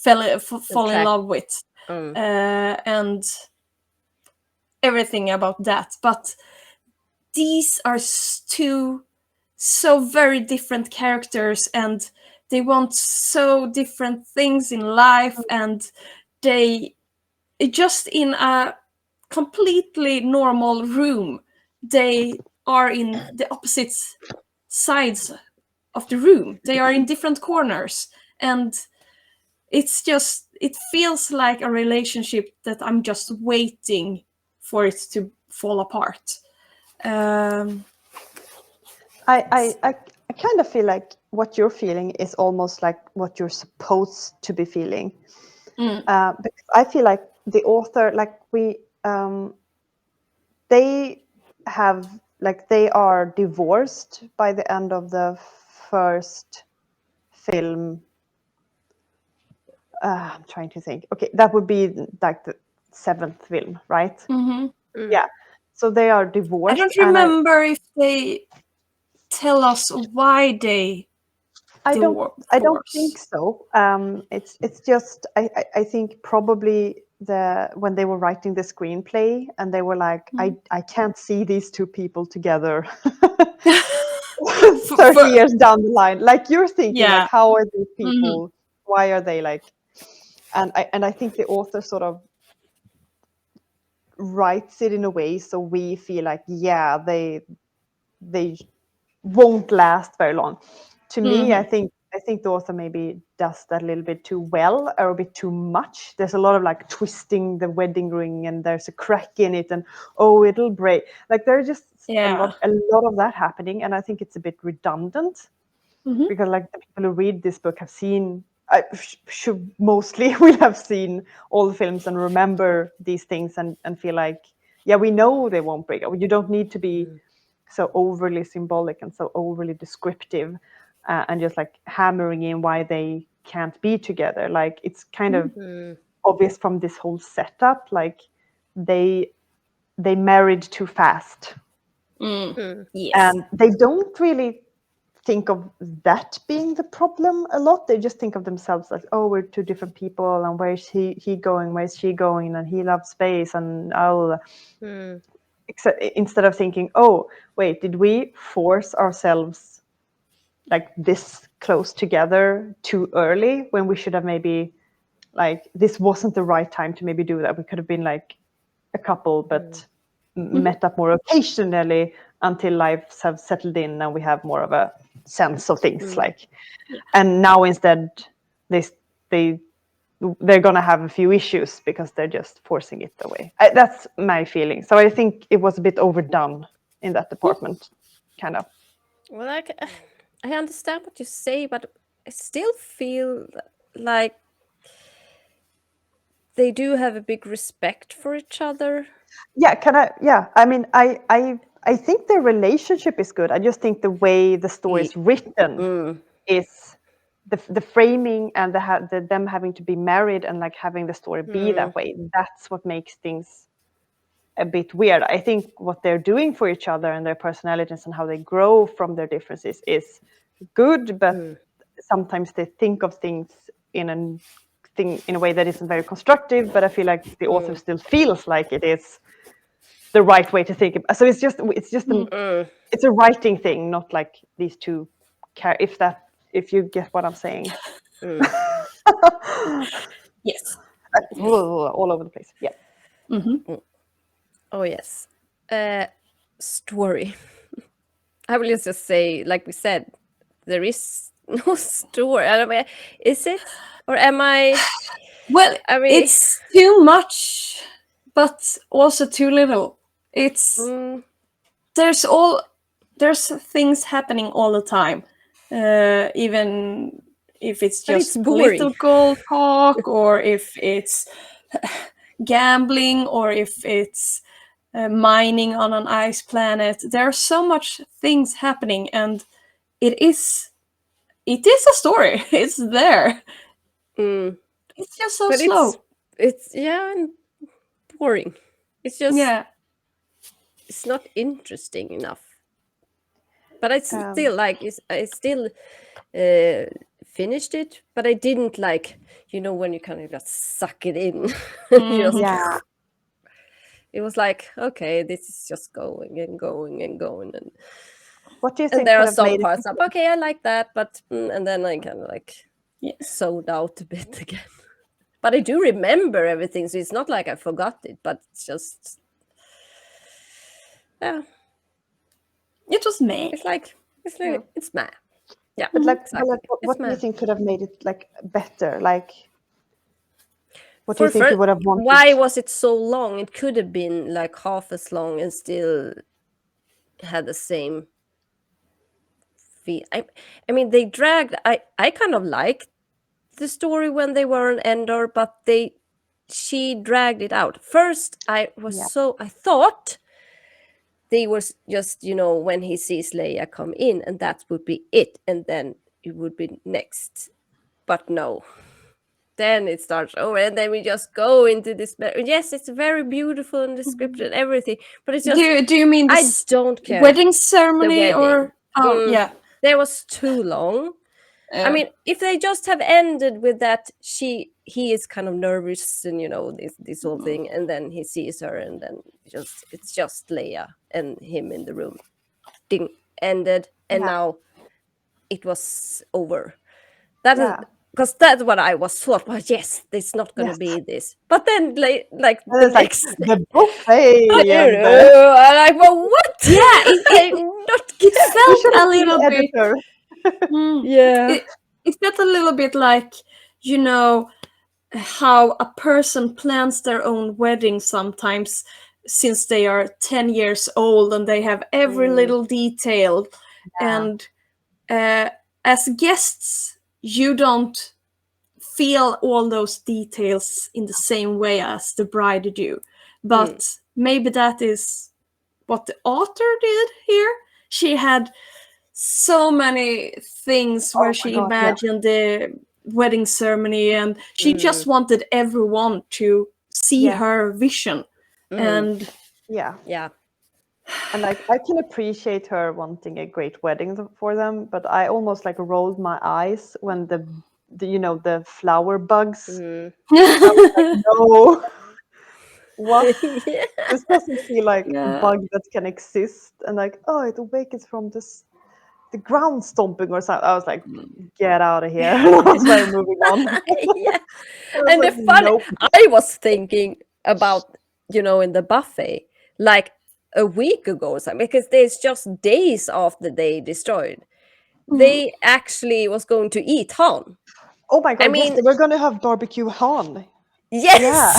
fall in Attract. love with, Mm, and everything about that. But these are two so very different characters, and they want so different things in life, and they just in a completely normal room, they are in the opposite sides of the room. They are in different corners, and it feels like a relationship that I'm just waiting for it to fall apart. Um, I kind of feel like what you're feeling is almost like what you're supposed to be feeling. mm, Because I feel like the author, like they have, like they are divorced by the end of the first film. I'm trying to think. Okay, that would be like the seventh film, right? mhm. mm. Yeah. So they are I divorced, don't and I remember if they tell us why they I don't think force. so. It's just I think probably when they were writing the screenplay and they were like, I can't see these two people together 30 years down the line. Like you're thinking like, Yeah. how are these people? Why are they like? And I think the author sort of writes it in a way so we feel like, yeah, they won't last very long. To me, I think the author maybe does that a little bit too well or a bit too much. There's a lot of like twisting the wedding ring and there's a crack in it and oh it'll break. Like there's just a lot of that happening, and I think it's a bit redundant because like the people who read this book have seen should mostly will have seen all the films and remember these things and feel like, yeah, we know they won't break up. You don't need to be so overly symbolic and so overly descriptive and just like hammering in why they can't be together. Like it's kind of obvious from this whole setup, like they married too fast. Yes. And they don't really think of that being the problem a lot. They just think of themselves like, oh, we're two different people and where's he going, where's she going, and he loves space and oh instead of thinking, oh wait, did we force ourselves like this close together too early when we should have maybe like this wasn't the right time to maybe do that. We could have been like a couple but met up more occasionally until lives have settled in and we have more of a sense of things like and now instead they're gonna have a few issues because they're just forcing it away. That's my feeling. So I think it was a bit overdone in that department, kind of. Well, I understand what you say, but I still feel like they do have a big respect for each other. Yeah, I mean, I think their relationship is good. I just think the way the story is written is the framing and them having to be married and like having the story be that way. That's what makes things a bit weird. I think what they're doing for each other and their personalities and how they grow from their differences is good, but sometimes they think of things in a way that isn't very constructive. But I feel like the author still feels like it is the right way to think. So it's just it's a writing thing, not like these two. If you get what I'm saying. Yes. All over the place. Yeah. Oh yes. Story. I will just say, like we said, there is no story. I don't know, is it? Or am I? Well, I mean, it's too much, but also too little. It's there's things happening all the time, even if it's but just it's boring. political talk or if it's gambling or if it's mining on an ice planet. There are so much things happening, and it is a story. It's there. It's just so But slow. it's and boring. It's just Yeah. it's not interesting enough. But I still like I still finished it, but I didn't like, when you kind of just suck it in. Yeah. It was like, okay, this is just going and going and going, and What do you and think there could are have some made it? parts I'm okay, I like that, but and then I kind of like zoned out a bit again. But I do remember everything, so it's not like I forgot it, but it's just It was me. it's meh. Yeah, But like, exactly. what do you meh. think could have made it like better? Like, what do For you think you would have wanted? why was it so long? It could have been like half as long and still had the same feel. I mean, they dragged. I kind of liked the story when they were on Endor, but she dragged it out. First, I thought they was just, when he sees Leia come in, and that would be it, and then it would be next. But no. Then it starts over, and then we just go into this. Yes, it's very beautiful and descriptive and everything, but it's just. Do you mean I don't care. wedding ceremony The wedding. or yeah? That was too long. I mean, if they just have ended with that, he is kind of nervous, and this whole thing, and then he sees her, and then it's just Leia and him in the room. Ding, ended, and now it was over. That is because that's what I was thought. Well, yes, it's not going to be this, but then like the next the buffet. and I'm like, well, what? Yeah, it felt a be little bit. editor. Yeah. It felt a little bit like, how a person plans their own wedding sometimes, since they are 10 years old and they have every little detail. And as guests, you don't feel all those details in the same way as the bride do. But maybe that is what the author did here. She had so many things where she imagined the wedding ceremony, and she just wanted everyone to see her vision. And and like I can appreciate her wanting a great wedding for them, but I almost like rolled my eyes when the flower bugs. I was like, no. What? This doesn't feel like a bug that can exist. And like, oh, it awakens from the ground stomping or something. I was like, get out of here. I was like moving on. And like, the funny, I was thinking about, in the buffet, like a week ago or something, because there's just days after they destroyed. They actually was going to eat Han. Oh my god, yes, we're going to have barbecue Han. Yes. Yeah.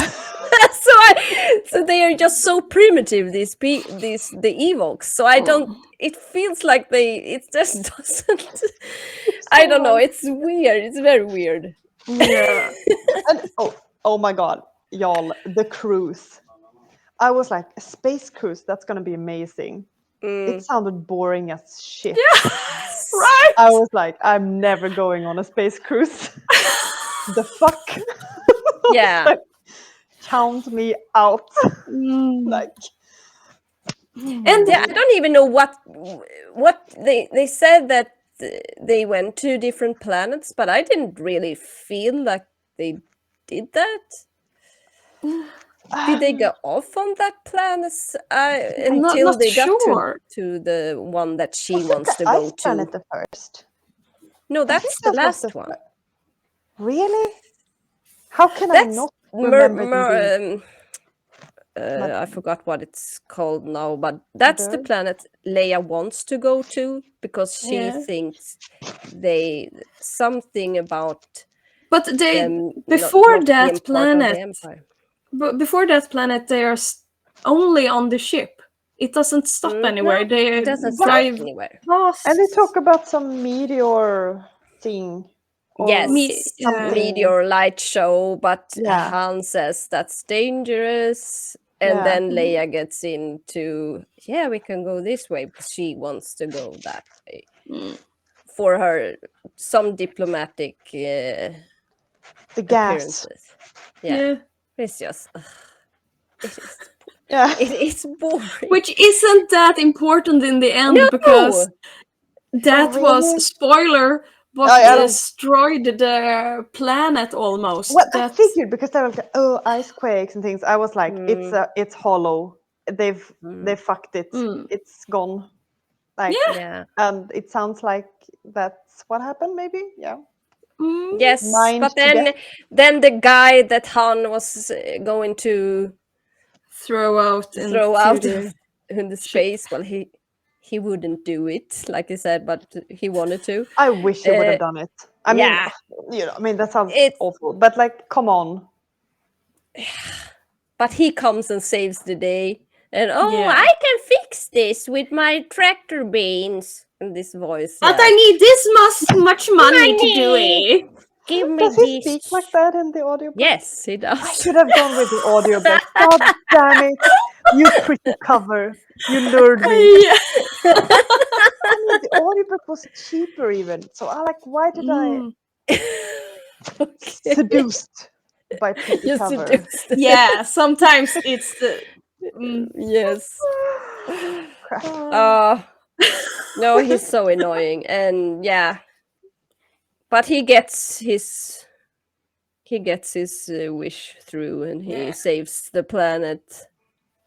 so they are just so primitive, the Ewoks. So I don't. It feels like it just doesn't. I don't know. It's weird. It's very weird. Yeah. And oh my god, y'all, the cruise. I was like, a space cruise. That's gonna be amazing. It sounded boring as shit. Yeah. Right. I was like, I'm never going on a space cruise. The fuck. Yeah. Like, count me out. Like, and I don't even know what they said that they went to different planets, but I didn't really feel like they did that. Did they go off on that planet until not they got sure. to the one that she wants to go to? Planet the first. No, that's the last one. Really? How can I not remember? I forgot what it's called now, but that's the planet Leia wants to go to because she thinks something about. But before that planet, they are only on the ship. It doesn't stop anywhere. It doesn't drive anywhere. And they talk about some meteor thing. Yes, some meteor light show, but Han says that's dangerous. And then Leia gets into, we can go this way, because she wants to go that way. For her, some diplomatic appearances. Yeah. It's just, it's boring. Which isn't that important in the end, because that was, spoiler, what destroyed the planet almost. Well, I figured, because they were like, ice quakes and things. I was like, it's hollow. They fucked it. It's gone. Like, and it sounds like that's what happened. Maybe, Yes, but then the guy that Han was going to throw out in the space. Well, he wouldn't do it, like he said, but he wanted to. I wish he would have done it. I mean, that sounds awful, but like, come on. But he comes and saves the day, and I can fix this with my tractor beans. And this voice. But I need this much money to do it. Give me does he speak like that in the audiobook? Yes, he does. I should have gone with the audiobook. God damn it. You pretty cover. You lured me. I mean, the audiobook was cheaper even. So I why did I seduced by pretty cover? Yeah, sometimes it's the yes. No, he's so annoying, and But he gets his wish through, and he Yeah. saves the planet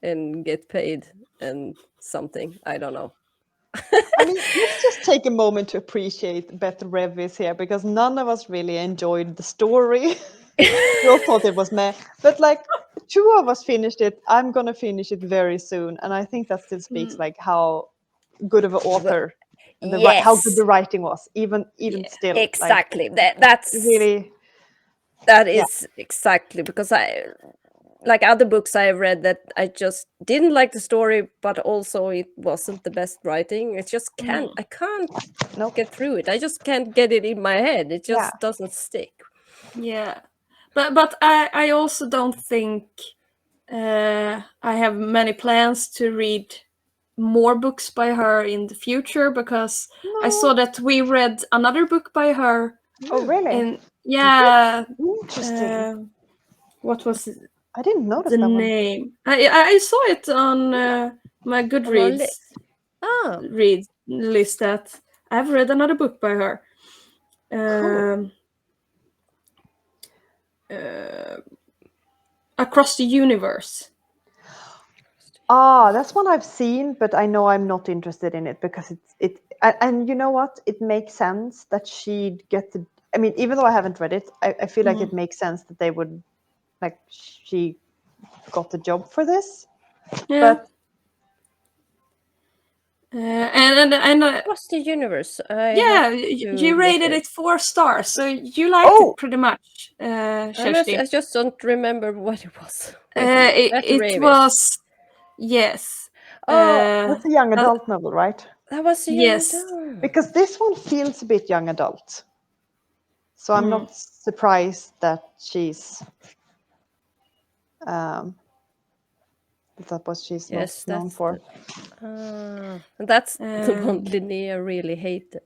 and get paid and something. I don't know. I mean, let's just take a moment to appreciate Beth Revis here, because none of us really enjoyed the story. We all thought it was meh, but like 2 of us finished it. I'm gonna finish it very soon, and I think that still speaks like how good of an author and how good Yes, the writing was, even Yeah. still. Like exactly. That's really, that yeah. is exactly because I like other books I read that I just didn't like the story, but also it wasn't the best writing. It just I can't Nope. get through it. I just can't get it in my head. It Yeah. just doesn't stick. Yeah, but I also don't think I have many plans to read more books by her in the future, because I No. saw that we read another book by her, Oh, really? and yeah, Interesting. what was I didn't notice the that one. name? I saw it on my On our Goodreads Oh, read list that I've read another book by her. cool. Across the Universe. Ah, that's one I've seen, but I know I'm not interested in it because and you know what? It makes sense that she'd get the. I mean, even though I haven't read it, I feel like it makes sense that they would, like, she got the job for this. Yeah. But And Across the Universe. I have yeah, to you look rated at. it 4 stars, so you liked oh, it pretty much, I Kerstin. just don't remember what it was. Wait a minute. It, Beth it Ravis. was yes, Oh, that's a young uh, adult novel, right? that was the young yes. adult. Because this one feels a bit young adult. So I'm not surprised that she's um, that what she's Yes, most known for. that's the one Um, Linnea really hated.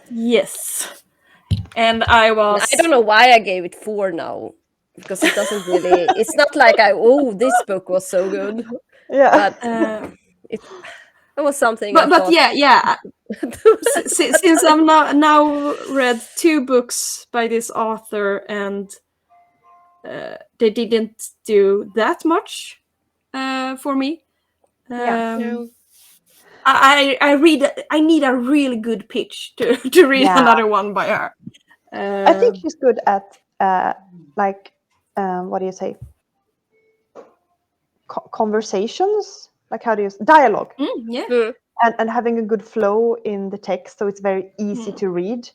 yes, and I And I was don't know why I gave it 4 now because it doesn't really. It's not like this book was so good, Yeah. but it was something I but thought. yeah. But Since I've now read 2 books by this author, and they didn't do that much for me. Yeah. no. I need a really good pitch to read Yeah. another one by her. I think she's good at like what do you say? Conversations. Like, how do you dialogue? Yeah. And having a good flow in the text, so it's very easy to read.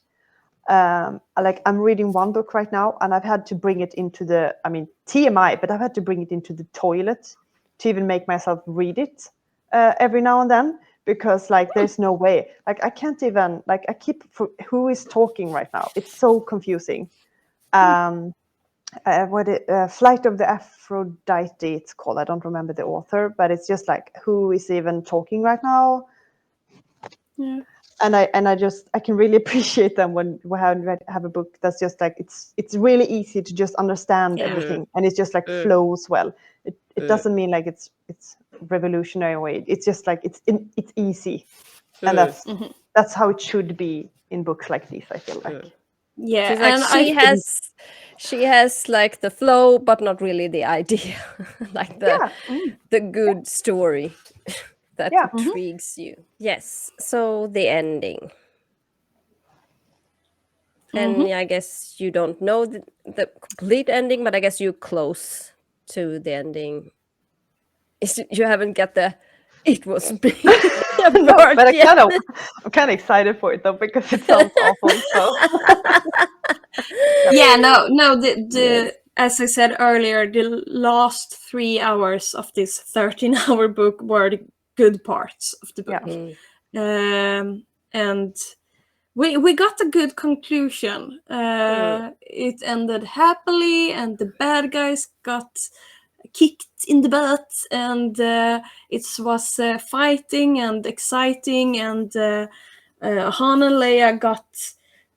Like, I'm reading one book right now, and I've had to bring it into the, I mean, TMI, but I've had to bring it into the toilet to even make myself read it every now and then, because like there's no way, like I can't even, like, I keep who is talking right now. It's so confusing. Flight of the Aphrodite, it's called. I don't remember the author, but it's just like, who is even talking right now? Yeah. And I can really appreciate them when we have a book that's just like, it's really easy to just understand everything, and it just like flows well. It doesn't mean like it's revolutionary way. It's just like it's easy, and that's how it should be in books like these, I feel like. Yeah, She's like and I she has like the flow, but not really the idea, like Yeah. the good story that Yeah. intrigues you. Yes. So the ending, and yeah, I guess you don't know the complete ending, but I guess you're close to the ending. You haven't got the it was me No, part but yet. I'm kind of excited for it though, because it sounds awful. So yeah, no, the Yes. as I said earlier, the last 3 hours of this 13-hour book were the good parts of the book. And we got a good conclusion. It ended happily, and the bad guys got kicked in the butt, and it was fighting and exciting, and Han and Leia got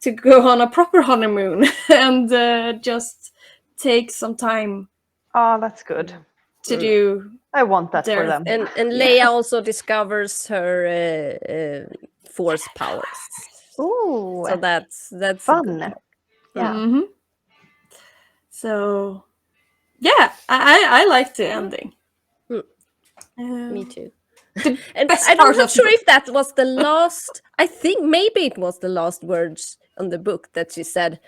to go on a proper honeymoon and just take some time oh, that's good. to do I want that for their them. thing. And Leia also discovers her force powers. Ooh, So that's a good fun. part. Yeah. Mhm. So, yeah, I liked the ending. Me too. The And best I'm part not of the sure book. if that was the last. I think maybe it was the last words on the book that she said.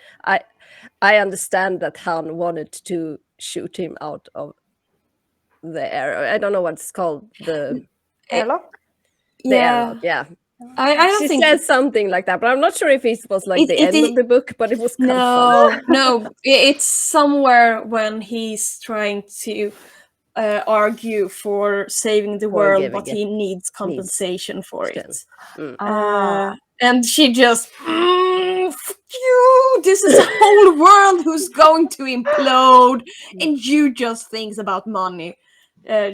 I understand that Han wanted to shoot him out of the air. I don't know what it's called. Airlock. The airlock. Yeah, Yeah. I don't She think said something like that, but I'm not sure if it was like the end of it the book, but it was kind of fun. no, it's somewhere when he's trying to argue for saving the For world, giving but it he needs needs compensation for still. it. Ah. And she just, fuck you! This is a whole world who's going to implode, and you just thinks about money.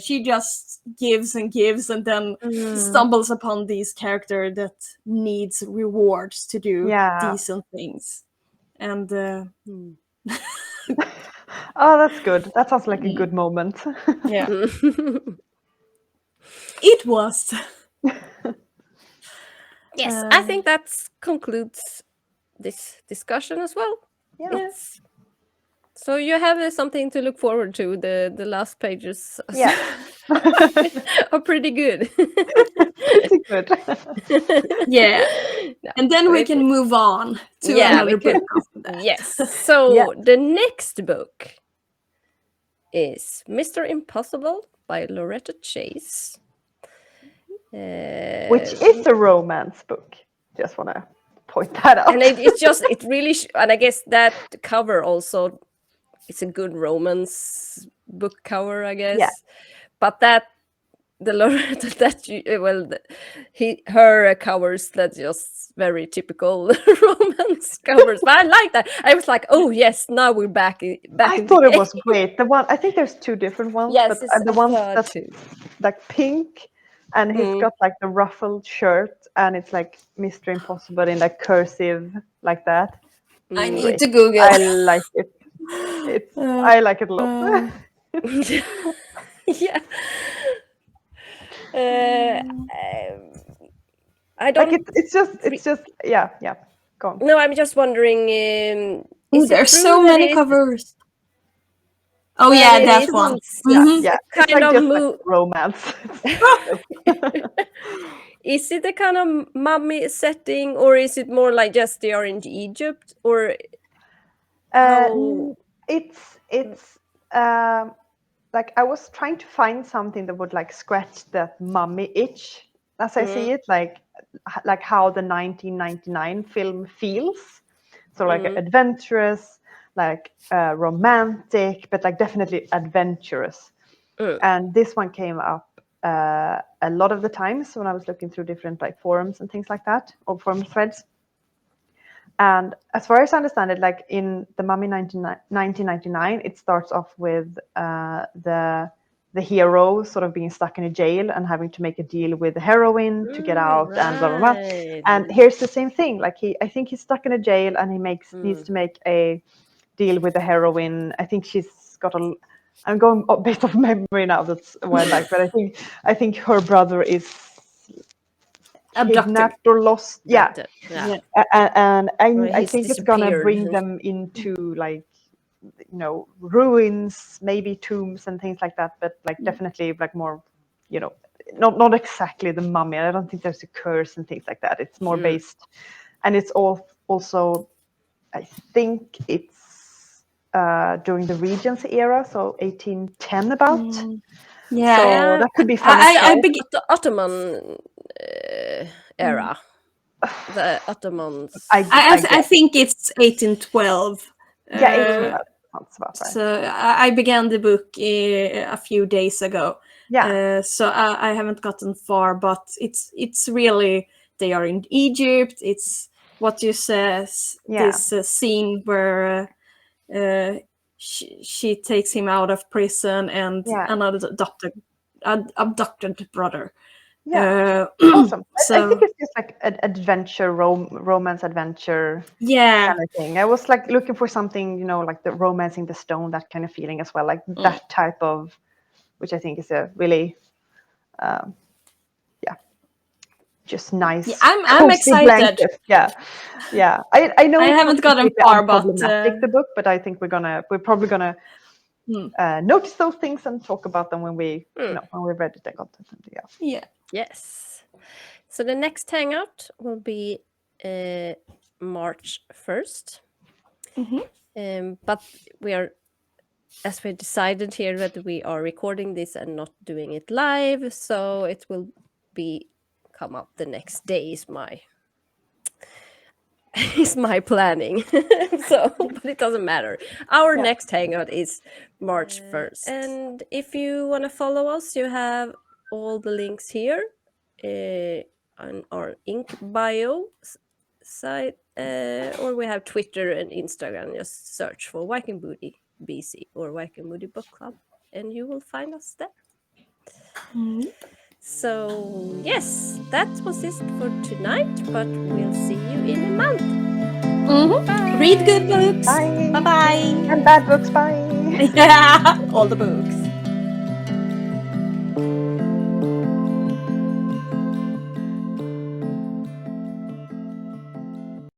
She just gives and gives, and then stumbles upon these character that needs rewards to do Yeah. decent things. And Oh, that's good. That sounds like a good moment. yeah, it was. Yes, I think that concludes this discussion as well. Yeah. It's so you have something to look forward to. The last pages Yeah. are pretty good. Pretty good. Yeah. No, And then but we it- can move on to yeah, we another book can. after that. Yes. So Yeah. the next book is Mr. Impossible by Loretta Chase. Which is a romance book. Just want to point that out. And it's just it really and I guess that cover also it's a good romance book cover, I guess. Yeah. But that the Loretta that her covers that just very typical romance covers. But I like that. I was like, oh yes, now we're back I in the thought it game. was great. The one, I think there's two different ones, Yes, but it's the a ones third that's too. like pink, and he's got like the ruffled shirt, and it's like Mr. Impossible in like cursive like that. I need Great. to Google. I like it. It's I like it a lot. Yeah. I Like don't. it's just yeah. Go on. No, I'm just wondering. Ooh, Is it there's true so that many covers. Oh that yeah, it that is one. Yeah, Mhm. yeah. a It's kind like of just like romance. Is it a kind of mummy setting, or is it more like just they are in Egypt, or how? It's like I was trying to find something that would like scratch that mummy itch as I see it, like how the 1999 film feels. So like adventurous, like romantic, but like definitely adventurous. And this one came up a lot of the times when I was looking through different like forums and things like that, or forum threads. And as far as I understand it, like in the Mummy 1999, it starts off with the hero sort of being stuck in a jail and having to make a deal with the heroine to get out and blah blah blah. Right. And here's the same thing. Like I think he's stuck in a jail and he needs to make a deal with the heroine. I think she's got a. I'm going based off memory now. That's a while back, but I think her brother is Abducted. kidnapped or lost. Yeah, Yeah. and Or I he's think it's gonna disappeared. bring them into like ruins, maybe tombs and things like that, but like definitely like more not exactly the mummy. I don't think there's a curse and things like that. It's more based, and it's also I think it's during the Regency era, so 1810 about. Yeah. So that could be fun as I well. The Ottoman era. The Ottomans. I think it's 1812. Yeah, 1812 sounds about right. So I began the book a few days ago. Yeah. So I haven't gotten far, but it's really they are in Egypt. It's what you says Yeah. this scene where she takes him out of prison and Yeah. another abducted brother. Yeah. Awesome. I think So it's just like an adventure, romance adventure yeah, kind of thing. I was like looking for something, like the romancing the stone, that kind of feeling as well, like that type of, which I think is a really, just nice. Yeah, I'm cozy excited. blanket. Yeah. I know I it's haven't not gotten completely far, but, unproblematic, the book, but I think we're probably gonna notice those things and talk about them when we when we've read the content. Yeah. Yes. So the next hangout will be March 1st. But we are, as we decided here, that we are recording this and not doing it live, so it will come up the next day is my planning. So, but it doesn't matter. Our next hangout is March 1st. And if you want to follow us, you have all the links here on our ink bio site, or we have Twitter and Instagram. Just search for Viking Booty BC or Viking Booty Book Club, and you will find us there. So yes, that was it for tonight, but we'll see you in a month. Read good books. Bye. Bye-bye. And bad books. Bye. Yeah, all the books.